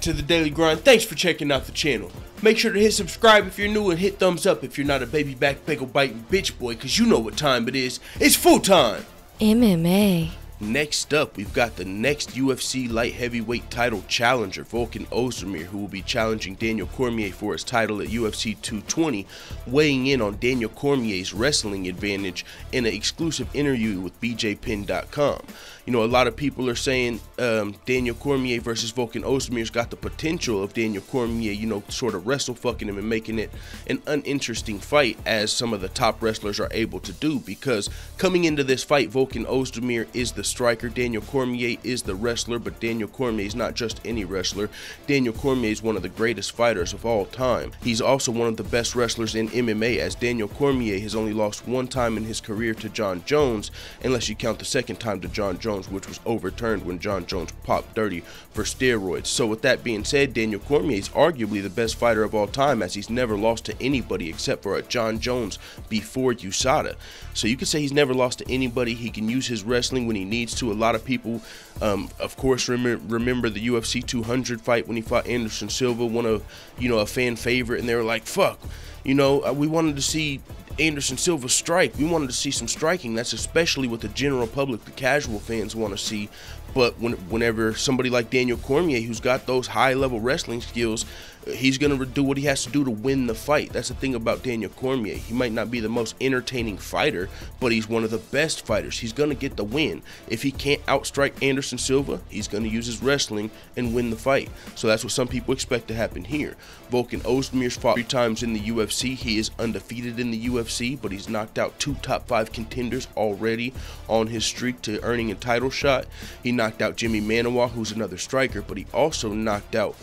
back to the Daily Grind. Thanks for checking out the channel. Make sure to hit subscribe if you're new and hit thumbs up if you're not a baby back bagel biting bitch boy, cause you know what time it is. It's full time. MMA. Next up, we've got the next UFC light heavyweight title challenger, Volkan Oezdemir, who will be challenging Daniel Cormier for his title at UFC 220, weighing in on Daniel Cormier's wrestling advantage in an exclusive interview with BJPen.com. You know, a lot of people are saying Daniel Cormier versus Volkan Ozdemir's got the potential of Daniel Cormier, you know, sort of wrestle fucking him and making it an uninteresting fight, as some of the top wrestlers are able to do, because coming into this fight, Volkan Oezdemir is the striker, Daniel Cormier is the wrestler, but Daniel Cormier is not just any wrestler. Daniel Cormier is one of the greatest fighters of all time. He's also one of the best wrestlers in MMA, as Daniel Cormier has only lost one time in his career to Jon Jones, unless you count the second time to Jon Jones, which was overturned when Jon Jones popped dirty for steroids. So with that being said, Daniel Cormier is arguably the best fighter of all time, as he's never lost to anybody except for a Jon Jones before USADA. So you could say he's never lost to anybody. He can use his wrestling when he needs to. A lot of people, of course, remember the UFC 200 fight when he fought Anderson Silva, one of, you know, a fan favorite, and they were like, fuck, you know, we wanted to see Anderson Silva strike. We wanted to see some striking. That's especially what the general public, the casual fans, want to see. But whenever somebody like Daniel Cormier, who's got those high-level wrestling skills, he's going to do what he has to do to win the fight. That's the thing about Daniel Cormier. He might not be the most entertaining fighter, but he's one of the best fighters. He's going to get the win. If he can't outstrike Anderson Silva, he's going to use his wrestling and win the fight. So that's what some people expect to happen here. Volkan Ozdemir's fought 3 times in the UFC. He is undefeated in the UFC, but he's knocked out 2 top 5 contenders already on his streak to earning a title shot. He knocked out Jimmy Manuwa, who's another striker, but he also knocked out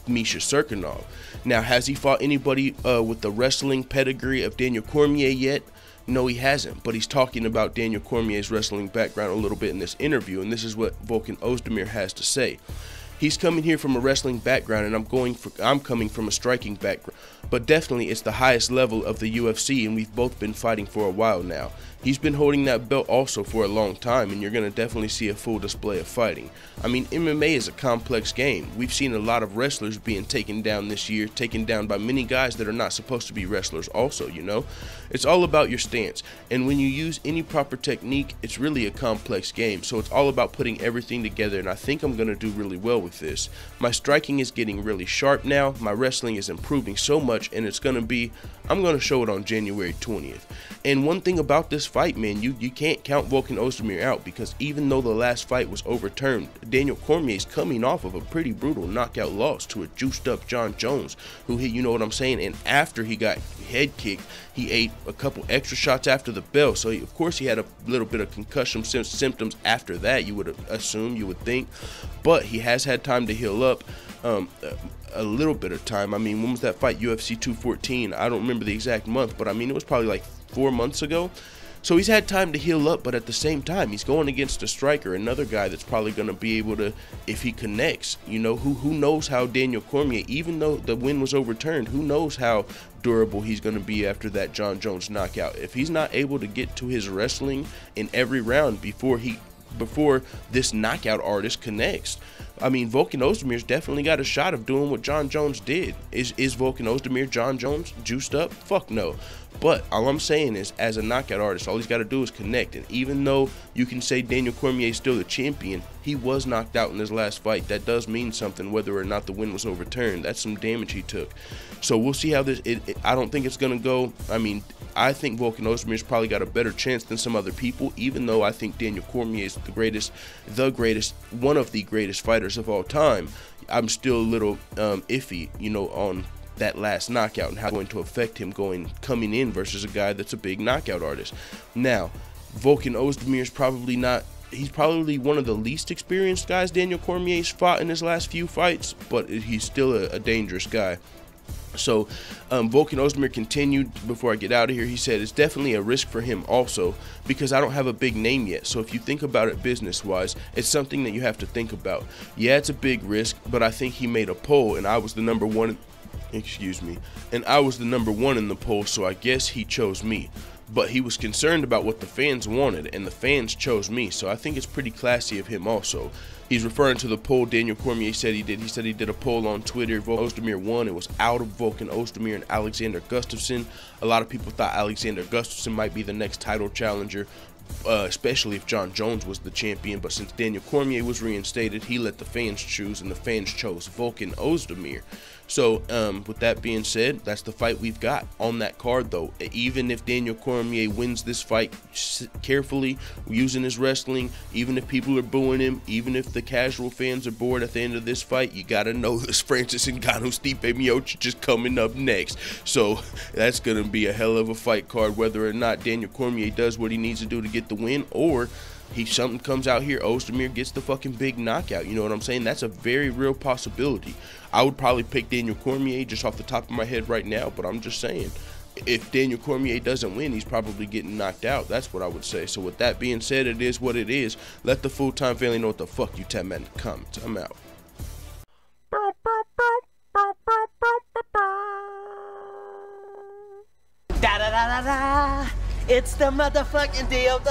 Misha Serkinov. Now, has he fought anybody with the wrestling pedigree of Daniel Cormier yet? No, he hasn't, but he's talking about Daniel Cormier's wrestling background a little bit in this interview, and this is what Volkan Oezdemir has to say. He's coming here from a wrestling background, and I'm coming from a striking background. But definitely it's the highest level of the UFC, and we've both been fighting for a while now. He's been holding that belt also for a long time, and you're going to definitely see a full display of fighting. I mean, MMA is a complex game. We've seen a lot of wrestlers being taken down this year, taken down by many guys that are not supposed to be wrestlers also, you know? It's all about your stance, and when you use any proper technique, it's really a complex game. So it's all about putting everything together, and I think I'm going to do really well with this. My striking is getting really sharp now. My wrestling is improving so much, and it's going to be, I'm going to show it on January 20th. And one thing about this fight, man, you can't count Volkan Oezdemir out, because even though the last fight was overturned, Daniel Cormier is coming off of a pretty brutal knockout loss to a juiced up Jon Jones, who hit, you know what I'm saying, and after he got head kicked, he ate a couple extra shots after the bell. So of course he had a little bit of concussion symptoms after that, you would assume, you would think, but he has had time to heal up. A little bit of time. I mean, when was that fight? UFC 214. I don't remember the exact month, but I mean, it was probably like 4 months ago. So he's had time to heal up, but at the same time, he's going against a striker, another guy that's probably going to be able to, if he connects, you know, who knows how Daniel Cormier, even though the win was overturned, who knows how durable he's going to be after that Jon Jones knockout. If he's not able to get to his wrestling in every round before this knockout artist connects, I mean, Volkan Ozdemir's definitely got a shot of doing what Jon Jones did. Is Volkan Oezdemir Jon Jones juiced up? Fuck no. But all I'm saying is, as a knockout artist, all he's got to do is connect. And even though you can say Daniel Cormier is still the champion, he was knocked out in his last fight. That does mean something, whether or not the win was overturned. That's some damage he took. So we'll see how this, I don't think it's going to go. I mean, I think Volkan Ozdemir's probably got a better chance than some other people, even though I think Daniel Cormier is the greatest, one of the greatest fighters of all time. I'm still a little iffy, you know, on that last knockout and how it's going to affect him coming in versus a guy that's a big knockout artist. Now, Volkan Oezdemir is probably not, he's probably one of the least experienced guys Daniel Cormier's fought in his last few fights, but he's still a dangerous guy. So Volkan Oezdemir continued before I get out of here. He said it's definitely a risk for him also, because I don't have a big name yet. So if you think about it business wise, it's something that you have to think about. Yeah, it's a big risk, but I think he made a poll and I was the #1, and I was the #1 in the poll, so I guess he chose me. but he was concerned about what the fans wanted, and the fans chose me. So I think it's pretty classy of him also. He's referring to the poll Daniel Cormier said he did. He said he did a poll on Twitter. Volkan Oezdemir won. It was out of Volkan Oezdemir and Alexander Gustafsson. A lot of people thought Alexander Gustafsson might be the next title challenger, especially if John Jones was the champion. But since Daniel Cormier was reinstated, he let the fans choose, and the fans chose Volkan Oezdemir. So with that being said, that's the fight we've got on that card. Though, even if Daniel Cormier wins this fight carefully, using his wrestling, even if people are booing him, even if the casual fans are bored at the end of this fight, you gotta know this Francis Ngannou Stipe Miocic is coming up next. So that's gonna be a hell of a fight card, whether or not Daniel Cormier does what he needs to do to get the win, or something comes out here, Oezdemir gets the fucking big knockout. You know what I'm saying? That's a very real possibility. I would probably pick Daniel Cormier just off the top of my head right now, but I'm just saying, if Daniel Cormier doesn't win, he's probably getting knocked out. That's what I would say. So with that being said, it is what it is. Let the full-time family know what the fuck you tell me in the comments. I'm out. Da da da da da. It's the motherfucking DOG.